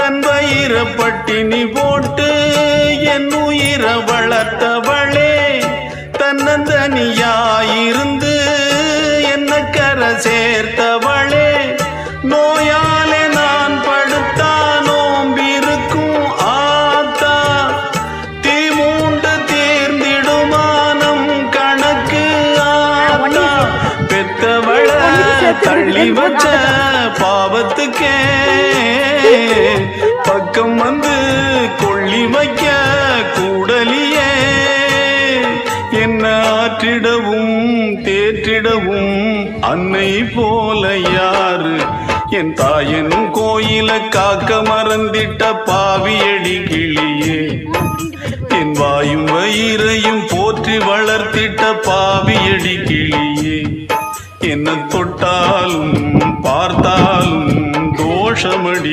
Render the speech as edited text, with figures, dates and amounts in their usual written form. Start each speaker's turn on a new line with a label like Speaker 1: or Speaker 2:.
Speaker 1: தன் வயிற பட்டினி போட்டு என் உயிர வளர்த்தவளே தன்னந்தனியாயிருந்து என்ன கரை சேர்த்தவளே நோயாலே நான் படுத்தா நோம்பிருக்கும் ஆத்தா தீ மூண்டு தீர்ந்திடுமானம் கணக்கு ஆத்தா பெத்தவள தள்ளி வச்ச பாவத்துக்கே பக்கம் வந்து கொள்ளி வைக்க கூடலியே என்ன ஆற்றிடவும் தேற்றிடவும் அன்னை போல யாரு என் தாயன் கோயில காக்க மறந்திட்ட பாவியடி கிளியே என் வாயும் வயிறையும் போற்றி வளர்த்திட்ட பாவியடி கிளியே என்ன தொட்டாலும் பார்த்தாலும் தோஷமடி